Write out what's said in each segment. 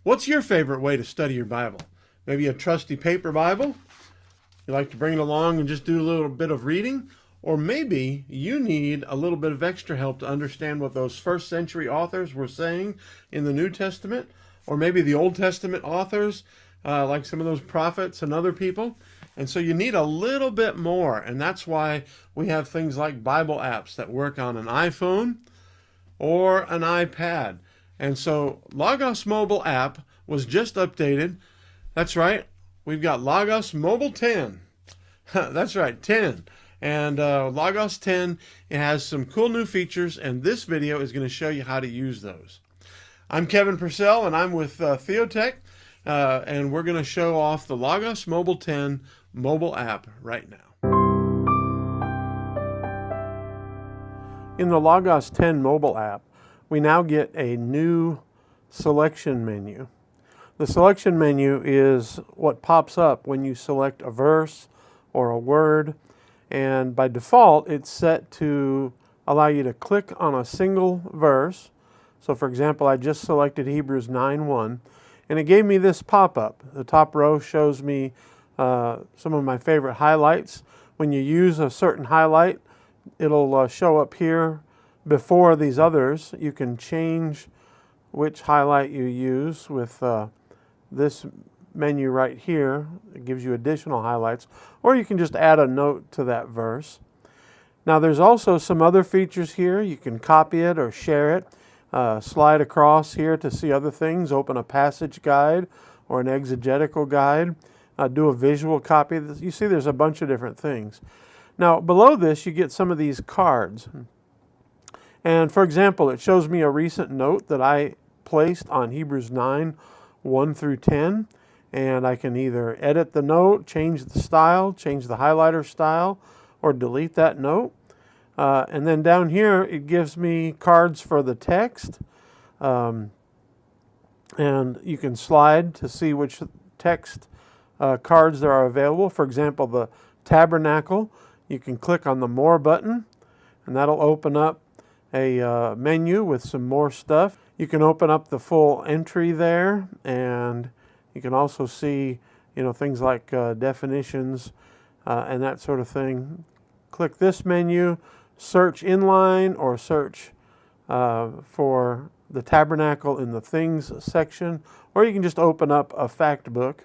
What's your favorite way to study your Bible? Maybe a trusty paper Bible? You like to bring it along and just do a little bit of reading? Or maybe you need a little bit of extra help to understand what those first century authors were saying in the New Testament? Or maybe the Old Testament authors, like some of those prophets and other people? And so you need a little bit more. And that's why we have things like Bible apps that work on an iPhone or an iPad. And so Logos mobile app was just updated. That's right. We've got Logos Mobile 10. That's right, 10. And Logos 10, it has some cool new features, and this video is going to show you how to use those. I'm Kevin Purcell, and I'm with Theotech, and we're going to show off the Logos Mobile 10 mobile app right now. In the Logos 10 mobile app, we now get a new selection menu. The selection menu is what pops up when you select a verse or a word, and by default it's set to allow you to click on a single verse. So for example, I just selected Hebrews 9:1, and it gave me this pop-up. The top row shows me some of my favorite highlights. When you use a certain highlight, it'll show up here before these others. You can change which highlight you use with this menu right here. It gives you additional highlights, or you can just add a note to that verse. Now there's also some other features here. You can copy it or share it, slide across here to see other things, open a passage guide or an exegetical guide, do a visual copy. You see there's a bunch of different things. Now below this you get some of these cards. And for example, it shows me a recent note that I placed on Hebrews 9:1 through 10. And I can either edit the note, change the style, change the highlighter style, or delete that note. And then down here, it gives me cards for the text. And you can slide to see which text cards there are available. For example, the tabernacle, you can click on the More button, and that'll open up a menu with some more stuff. You can open up the full entry there, and you can also see, things like definitions and that sort of thing. Click this menu, search inline, or search for the tabernacle in the things section, or you can just open up a fact book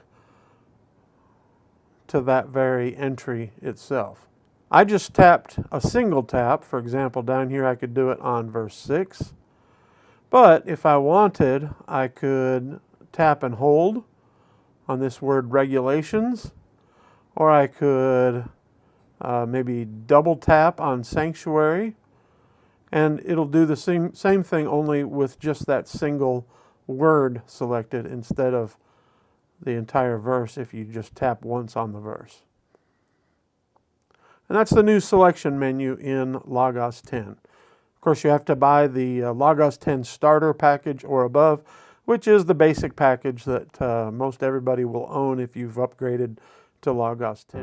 to that very entry itself. I just tapped a single tap. For example, down here I could do it on verse 6. But if I wanted, I could tap and hold on this word regulations, or I could maybe double tap on sanctuary, and it'll do the same thing, only with just that single word selected instead of the entire verse if you just tap once on the verse. And that's the new selection menu in Logos 10. Of course, you have to buy the Logos 10 starter package or above, which is the basic package that most everybody will own if you've upgraded to Logos 10.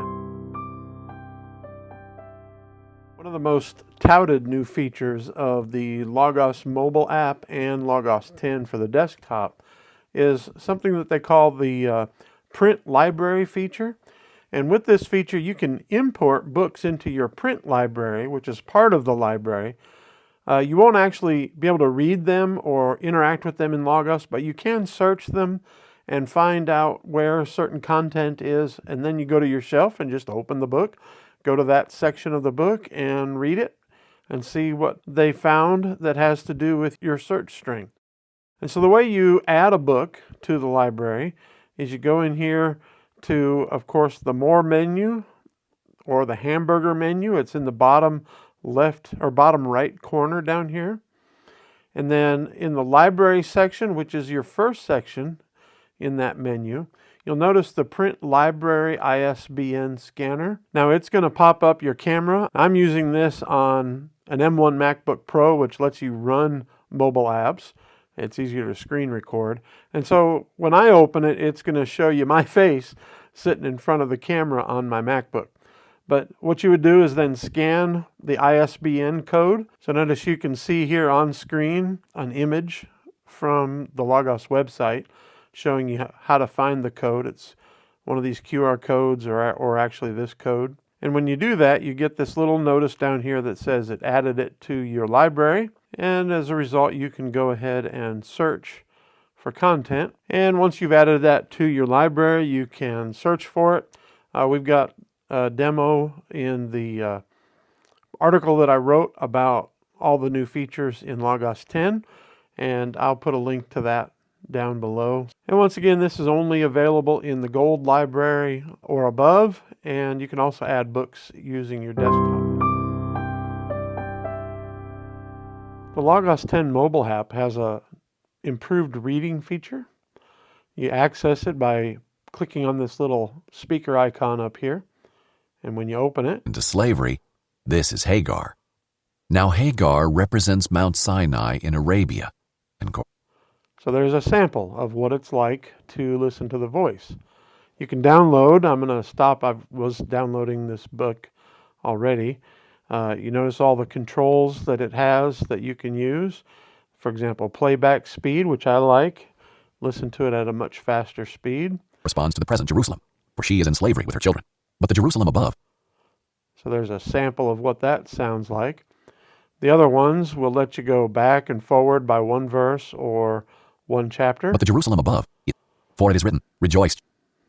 One of the most touted new features of the Logos mobile app and Logos 10 for the desktop is something that they call the print library feature. And with this feature, you can import books into your print library, which is part of the library. You won't actually be able to read them or interact with them in Logos, but you can search them and find out where certain content is, and then you go to your shelf and just open the book, go to that section of the book and read it and see what they found that has to do with your search string. And so the way you add a book to the library is you go in here to, of course, the More menu or the hamburger menu. It's in the bottom left or bottom right corner down here. And then in the library section, which is your first section in that menu, you'll notice the print library ISBN scanner. Now it's going to pop up your camera. I'm using this on an M1 MacBook Pro, which lets you run mobile apps. It's easier to screen record. And so when I open it, it's going to show you my face sitting in front of the camera on my MacBook. But what you would do is then scan the ISBN code. So notice you can see here on screen an image from the Logos website showing you how to find the code. It's one of these QR codes or actually this code. And when you do that, you get this little notice down here that says it added it to your library. And as a result, you can go ahead and search for content. And once you've added that to your library, you can search for it. We've got a demo in the article that I wrote about all the new features in Logos 10, and I'll put a link to that down below. And once again, this is only available in the Gold library or above, and you can also add books using your desktop. The Logos 10 mobile app has a improved reading feature. You access it by clicking on this little speaker icon up here, and when you open it, into slavery, this is Hagar. Now Hagar represents Mount Sinai in Arabia. So there's a sample of what it's like to listen to the voice. You can download. I'm going to stop. I was downloading this book already. You notice all the controls that it has that you can use. For example, playback speed, which I like. Listen to it at a much faster speed. Responds to the present Jerusalem, for she is in slavery with her children. But the Jerusalem above. So there's a sample of what that sounds like. The other ones will let you go back and forward by one verse or one chapter. But the Jerusalem above, for it is written, rejoice.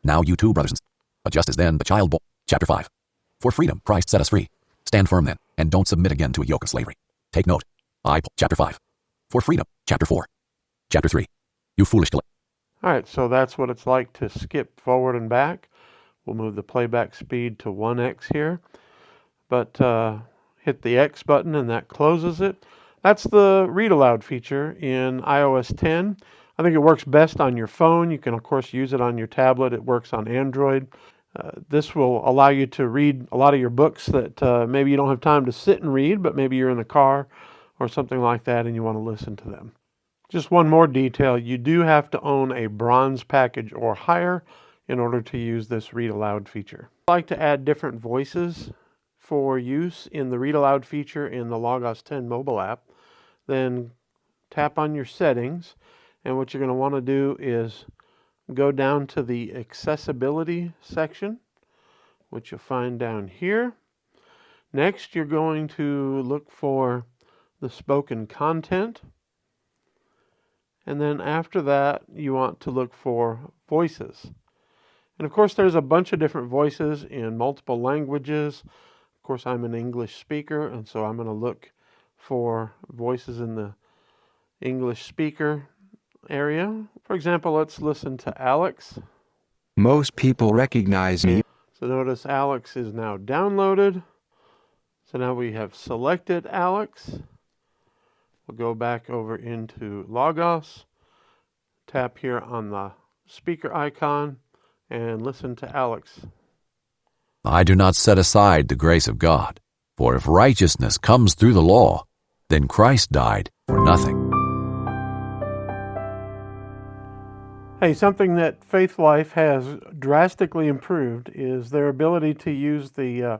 Now you too, brothers. But just as then the child born. Chapter 5. For freedom Christ set us free. Stand firm then, and don't submit again to a yoke of slavery. Take note. Chapter 5. For freedom. Chapter 4. Chapter 3. You foolish. All right, so that's what it's like to skip forward and back. We'll move the playback speed to 1x here. But hit the X button and that closes it. That's the Read Aloud feature in iOS 10. I think it works best on your phone. You can, of course, use it on your tablet. It works on Android. This will allow you to read a lot of your books that maybe you don't have time to sit and read, but maybe you're in the car or something like that and you want to listen to them. Just one more detail. You do have to own a bronze package or higher in order to use this Read Aloud feature. I like to add different voices for use in the Read Aloud feature in the Logos 10 mobile app. Then tap on your settings, and what you're going to want to do is go down to the accessibility section, which you'll find down here. Next, you're going to look for the spoken content, and then after that you want to look for voices. And of course there's a bunch of different voices in multiple languages. Of course I'm an English speaker, and so I'm going to look for voices in the English speaker area. For example, let's listen to Alex. Most people recognize me. So notice Alex is now downloaded. So now we have selected Alex. We'll go back over into Logos, tap here on the speaker icon, and listen to Alex. I do not set aside the grace of God, for if righteousness comes through the law, then Christ died for nothing. Hey, something that Faith Life has drastically improved is their ability to use the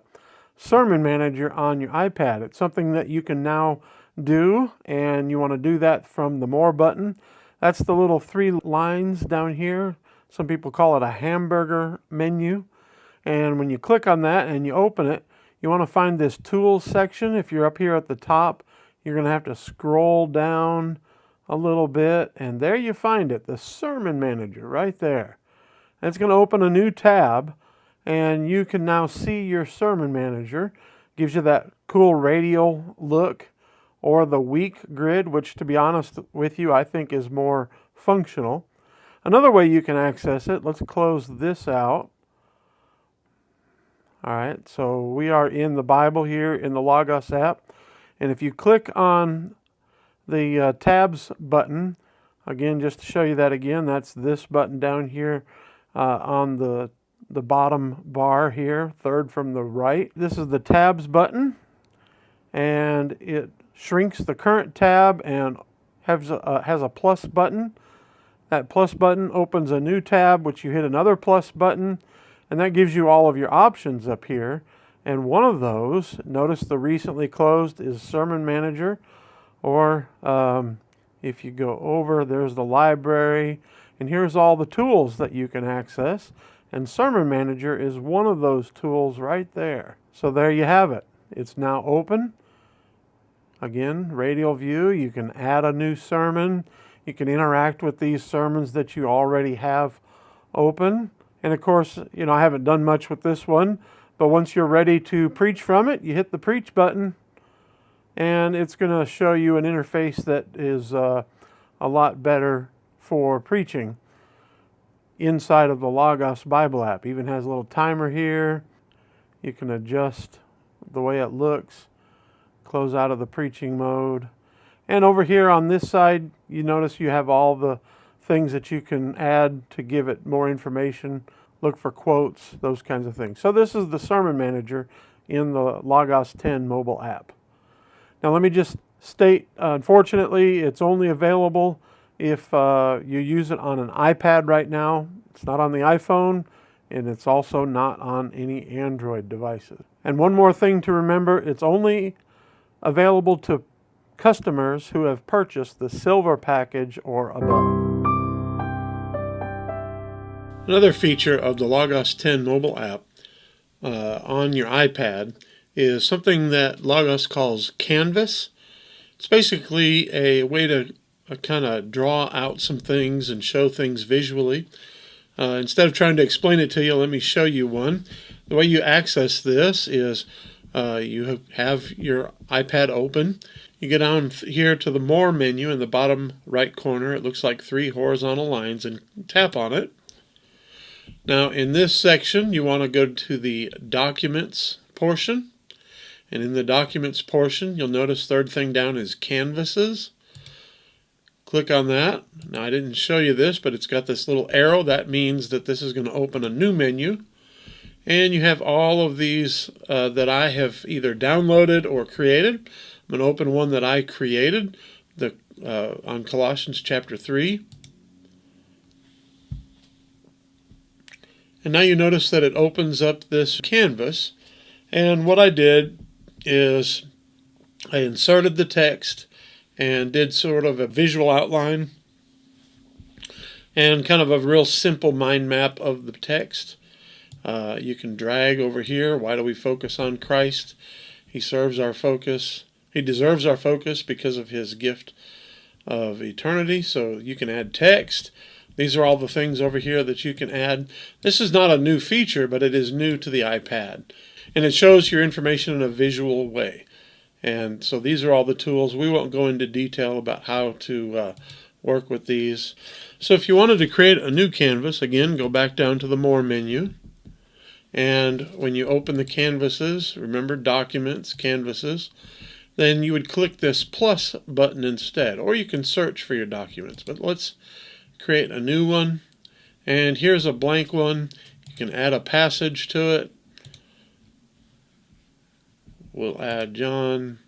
Sermon Manager on your iPad. It's something that you can now do, and you want to do that from the More button. That's the little 3 lines down here. Some people call it a hamburger menu. And when you click on that and you open it, you want to find this Tools section. If you're up here at the top, you're going to have to scroll down a little bit, and there you find it, the Sermon Manager right there. And it's going to open a new tab, and you can now see your Sermon Manager. Gives you that cool radial look, or the week grid, which to be honest with you, I think is more functional. Another way you can access it, let's close this out. All right, so we are in the Bible here in the Logos app. And if you click on the tabs button, again, just to show you that again, that's this button down here on the bottom bar here, third from the right. This is the tabs button, and it shrinks the current tab and has a plus button. That plus button opens a new tab, which you hit another plus button, and that gives you all of your options up here. And one of those, notice the recently closed, is Sermon Manager. Or if you go over, there's the library. And here's all the tools that you can access. And Sermon Manager is one of those tools right there. So there you have it. It's now open. Again, radial view. You can add a new sermon. You can interact with these sermons that you already have open. And of course, I haven't done much with this one, but once you're ready to preach from it, you hit the preach button, and it's going to show you an interface that is a lot better for preaching inside of the Logos Bible app. Even has a little timer here. You can adjust the way it looks, close out of the preaching mode. And over here on this side, you notice you have all the things that you can add to give it more information, look for quotes, those kinds of things. So this is the Sermon Manager in the Logos 10 mobile app. Now let me just state, unfortunately, it's only available if you use it on an iPad right now. It's not on the iPhone, and it's also not on any Android devices. And one more thing to remember, it's only available to customers who have purchased the silver package or above. Another feature of the Logos 10 mobile app on your iPad is something that Logos calls Canvas. It's basically a way to kind of draw out some things and show things visually. Instead of trying to explain it to you, let me show you one. The way you access this is you have your iPad open. You get down here to the More menu in the bottom right corner. It looks like 3 horizontal lines, and tap on it. Now in this section you want to go to the Documents portion, and in the Documents portion you'll notice third thing down is Canvases. Click on that. Now I didn't show you this, but it's got this little arrow. That means that this is going to open a new menu, and you have all of these that I have either downloaded or created. I'm going to open one that I created on Colossians chapter 3. And now you notice that it opens up this canvas, and what I did is I inserted the text and did sort of a visual outline and kind of a real simple mind map of the text. You can drag over here. Why do we focus on Christ? He serves our focus. He deserves our focus because of his gift of eternity. So you can add text. These are all the things over here that you can add. This is not a new feature, but it is new to the iPad. And it shows your information in a visual way. And so these are all the tools. We won't go into detail about how to work with these. So if you wanted to create a new canvas, again, go back down to the More menu. And when you open the canvases, remember Documents, Canvases, then you would click this plus button instead. Or you can search for your documents. But let's create a new one, and here's a blank one. You can add a passage to it. We'll add John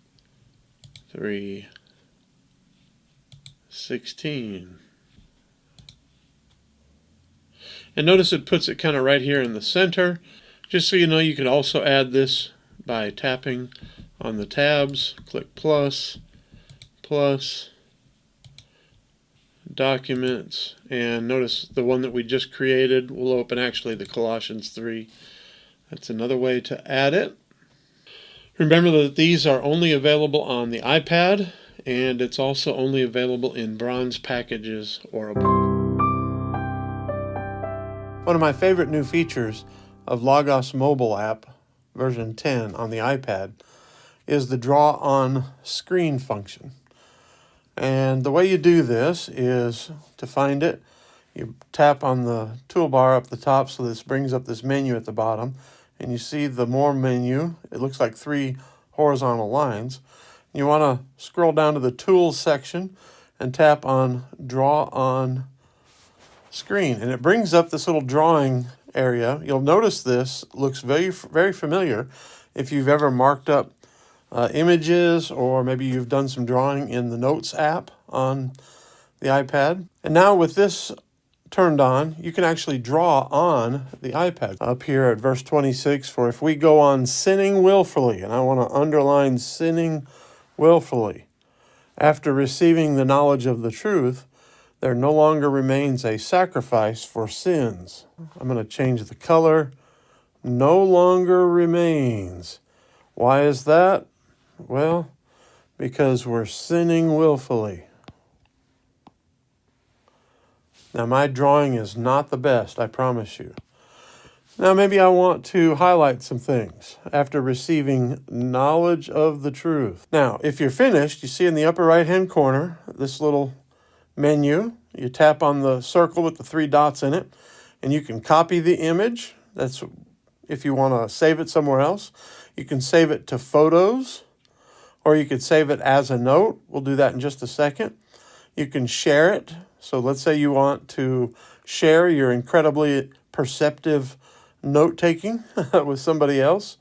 3:16. And notice it puts it kind of right here in the center. Just so you know, you could also add this by tapping on the tabs. Click plus, Documents, and notice the one that we just created will open actually the Colossians 3. That's another way to add it. Remember that these are only available on the iPad, and it's also only available in bronze packages or above. One of my favorite new features of Logos mobile app version 10 on the iPad is the draw on screen function. And the way you do this is, to find it, you tap on the toolbar up the top, so this brings up this menu at the bottom, and you see the More menu. It looks like 3 horizontal lines. You want to scroll down to the Tools section and tap on Draw on Screen, and it brings up this little drawing area. You'll notice this looks very, very familiar if you've ever marked up images, or maybe you've done some drawing in the Notes app on the iPad. And now with this turned on, you can actually draw on the iPad. Up here at verse 26, for if we go on sinning willfully, and I want to underline sinning willfully, after receiving the knowledge of the truth, there no longer remains a sacrifice for sins. I'm going to change the color. No longer remains. Why is that? Well, because we're sinning willfully. Now, my drawing is not the best, I promise you. Now, maybe I want to highlight some things after receiving knowledge of the truth. Now, if you're finished, you see in the upper right-hand corner, this little menu. You tap on the circle with the 3 dots in it, and you can copy the image. That's if you want to save it somewhere else. You can save it to photos, or you could save it as a note. We'll do that in just a second. You can share it. So let's say you want to share your incredibly perceptive note-taking with somebody else.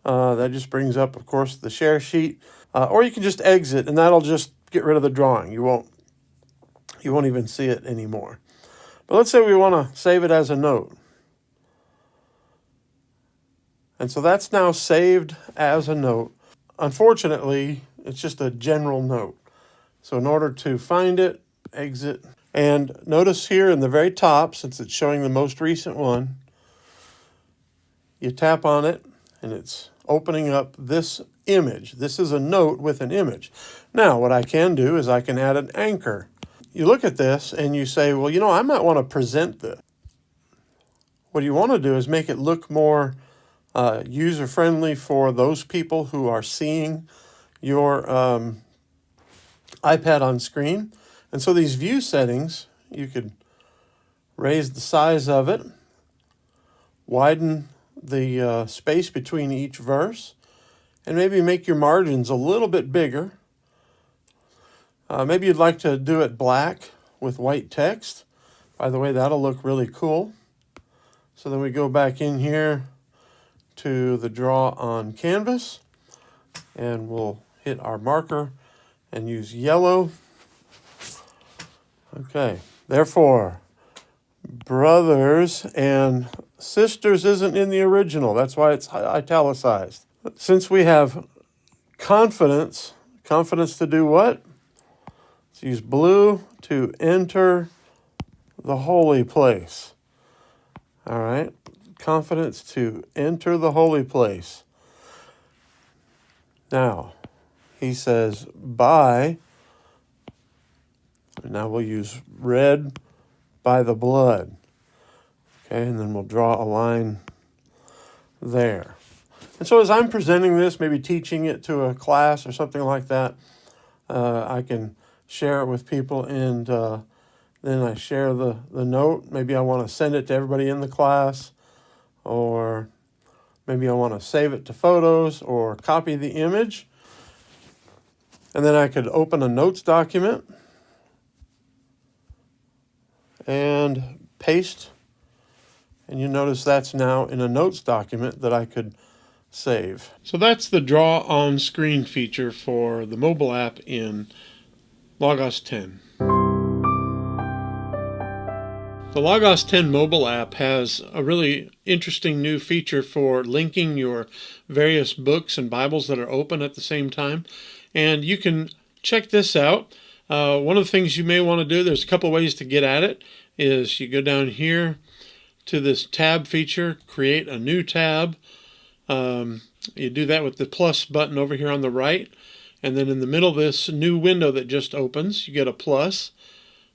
That just brings up, of course, the share sheet. Or you can just exit, and that'll just get rid of the drawing. You won't even see it anymore. But let's say we want to save it as a note. And so that's now saved as a note. Unfortunately, it's just a general note. So in order to find it, exit. And notice here in the very top, since it's showing the most recent one, you tap on it and it's opening up this image. This is a note with an image. Now, what I can do is I can add an anchor. You look at this and you say, well, I might want to present this. What you want to do is make it look more user-friendly for those people who are seeing your iPad on screen. And so these view settings, you could raise the size of it, widen the space between each verse, and maybe make your margins a little bit bigger. Maybe you'd like to do it black with white text. By the way, that'll look really cool. So then we go back in here to the draw on canvas, and we'll hit our marker and use yellow. Okay, therefore, brothers and sisters isn't in the original. That's why it's italicized. Since we have confidence to do what? Let's use blue to enter the holy place. All right, confidence to enter the holy place. Now, he says, by, and now we'll use red, by the blood. Okay, and then we'll draw a line there. And so as I'm presenting this, maybe teaching it to a class or something like that, I can share it with people, and then I share the note. Maybe I want to send it to everybody in the class, or maybe I want to save it to photos or copy the image. And then I could open a notes document and paste. And you notice that's now in a notes document that I could save. So that's the draw on screen feature for the mobile app in Logos 10. The Logos 10 mobile app has a really interesting new feature for linking your various books and Bibles that are open at the same time. And you can check this out. One of the things you may want to do, there's a couple ways to get at it, is you go down here to this tab feature, create a new tab. You do that with the plus button over here on the right. And then in the middle of this new window that just opens, you get a plus.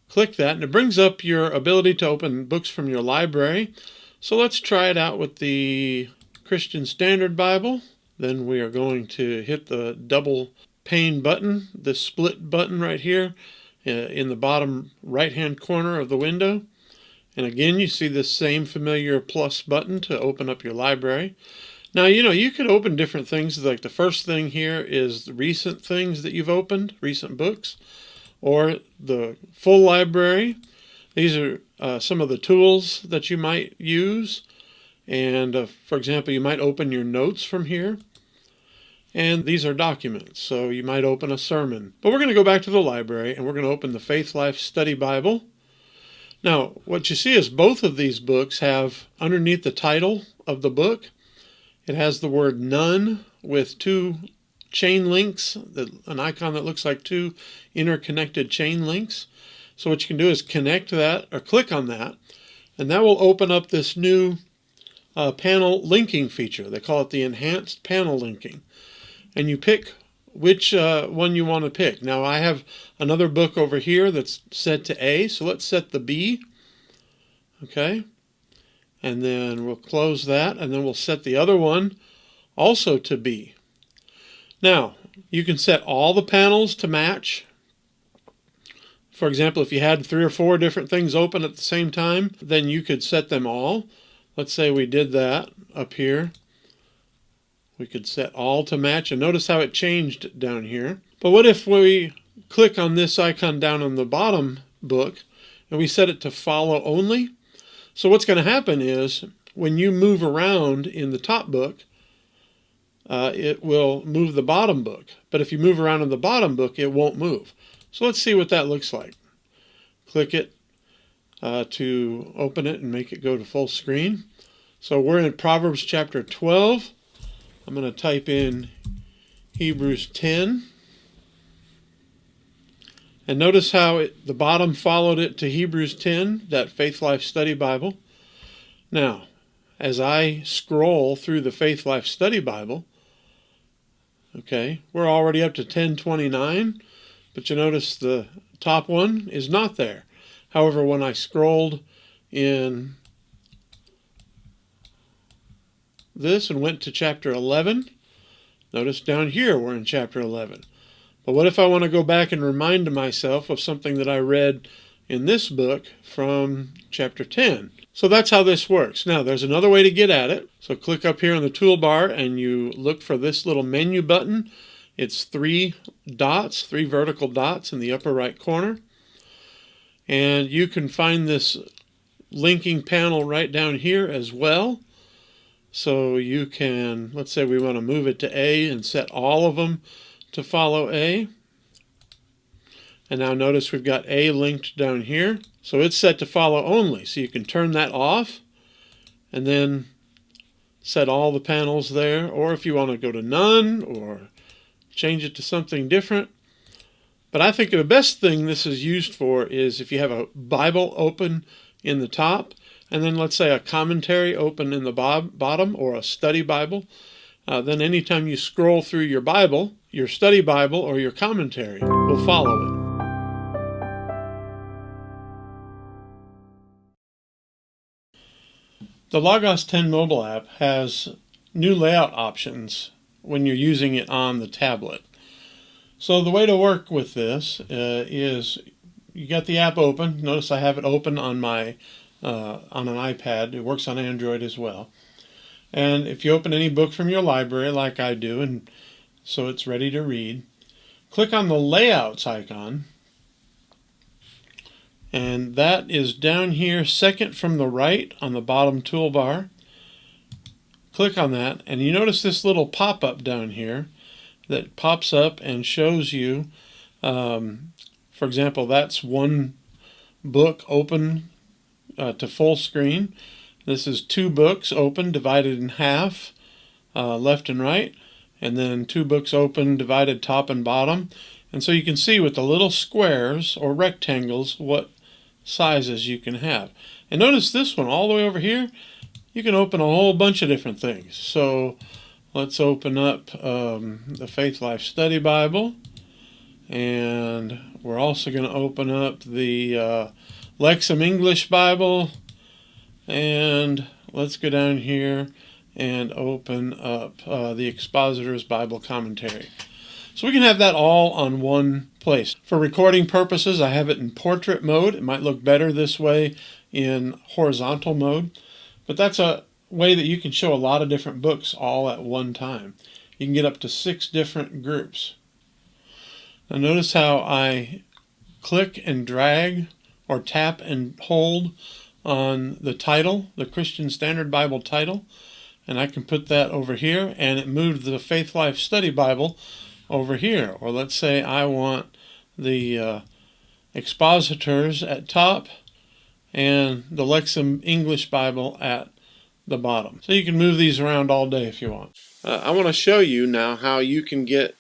Click that, and it brings up your ability to open books from your library. So let's try it out with the Christian Standard Bible. Then we are going to hit the double pane button, the split button right here in the bottom right-hand corner of the window. And again, you see this same familiar plus button to open up your library. Now, you could open different things. Like the first thing here is the recent things that you've opened, recent books, or the full library. These are some of the tools that you might use. And for example, you might open your notes from here. And these are documents, so you might open a sermon. But we're going to go back to the library, and we're going to open the Faith Life Study Bible. Now, what you see is both of these books have, underneath the title of the book, it has the word none with 2 chain links, an icon that looks like 2 interconnected chain links. So what you can do is connect that or click on that, and that will open up this new panel linking feature. They call it the enhanced panel linking. And you pick which one you want to pick. Now I have another book over here that's set to A, so let's set the B. Okay. And then we'll close that, and then we'll set the other one also to B. Now, you can set all the panels to match. For example, if you had 3 or 4 different things open at the same time, then you could set them all. Let's say we did that up here. We could set all to match, and notice how it changed down here. But what if we click on this icon down on the bottom book, and we set it to follow only? So what's going to happen is, when you move around in the top book, it will move the bottom book. But if you move around in the bottom book, it won't move. So let's see what that looks like. Click it to open it and make it go to full screen. So we're in Proverbs chapter 12. I'm going to type in Hebrews 10. And notice how the bottom followed it to Hebrews 10, that Faith Life Study Bible. Now, as I scroll through the Faith Life Study Bible, okay, we're already up to 1029, but you notice the top one is not there. However, when I scrolled in this and went to chapter 11, notice down here we're in chapter 11. But what if I want to go back and remind myself of something that I read in this book from chapter 10? So that's how this works. Now, there's another way to get at it. So click up here on the toolbar and you look for this little menu button. It's 3 dots, 3 vertical dots in the upper right corner. And you can find this linking panel right down here as well. So you can, let's say we want to move it to A and set all of them to follow A. And now notice we've got A linked down here. So it's set to follow only. So you can turn that off and then set all the panels there. Or if you want to go to none or change it to something different. But I think the best thing this is used for is if you have a Bible open in the top, and then let's say a commentary open in the bottom, or a study Bible, then anytime you scroll through your Bible, your study Bible or your commentary will follow it. The Logos 10 mobile app has new layout options when you're using it on the tablet. So the way to work with this is you got the app open. Notice I have it open on my on an iPad. It works on Android as well. And if you open any book from your library like I do, and so it's ready to read, click on the Layouts icon, and that is down here second from the right on the bottom toolbar. Click on that, and you notice this little pop-up down here that pops up and shows you, for example, that's one book open to full screen. This is 2 books open divided in half, left and right, and then 2 books open divided top and bottom. And so you can see with the little squares or rectangles what sizes you can have. And notice this one all the way over here, you can open a whole bunch of different things. So let's open up the Faith Life Study Bible, and we're also going to open up the Lexham English Bible, and let's go down here and open up the Expositor's Bible Commentary. So we can have that all on one place. For recording purposes, I have it in portrait mode. It might look better this way in horizontal mode, but that's a way that you can show a lot of different books all at one time. You can get up to 6 different groups. Now notice how I click and drag or tap and hold on the title, the Christian Standard Bible title, and I can put that over here, and it moved the Faith Life Study Bible over here. Or let's say I want the Expositors at top and the Lexham English Bible at the bottom. So you can move these around all day if you want. I want to show you now how you can get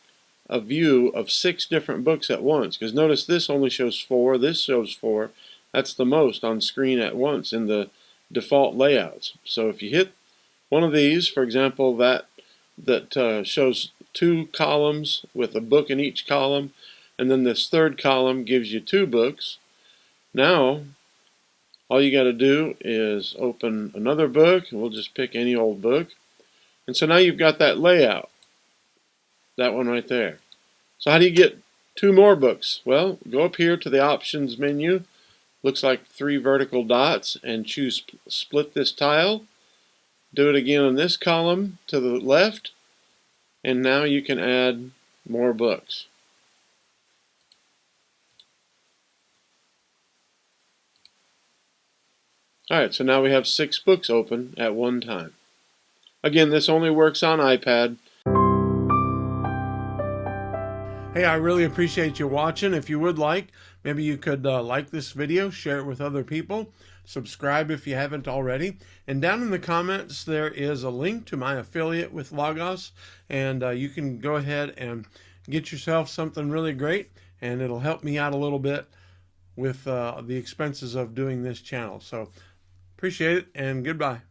a view of 6 different books at once. Because notice this only shows 4, this shows 4. That's the most on screen at once in the default layouts. So if you hit one of these, for example, that shows 2 columns with a book in each column, and then this third column gives you 2 books. Now, all you got to do is open another book, and we'll just pick any old book. And so now you've got that layout, that one right there. So how do you get 2 more books? Well, go up here to the options menu, looks like 3 vertical dots, and choose split this tile. Do it again on this column to the left, and now you can add more books. Alright, so now we have 6 books open at one time. Again, this only works on iPad. Hey, I really appreciate you watching. If you would like, maybe you could like this video, share it with other people, subscribe if you haven't already. And down in the comments, there is a link to my affiliate with Logos, and you can go ahead and get yourself something really great, and it'll help me out a little bit with the expenses of doing this channel. So appreciate it, and goodbye.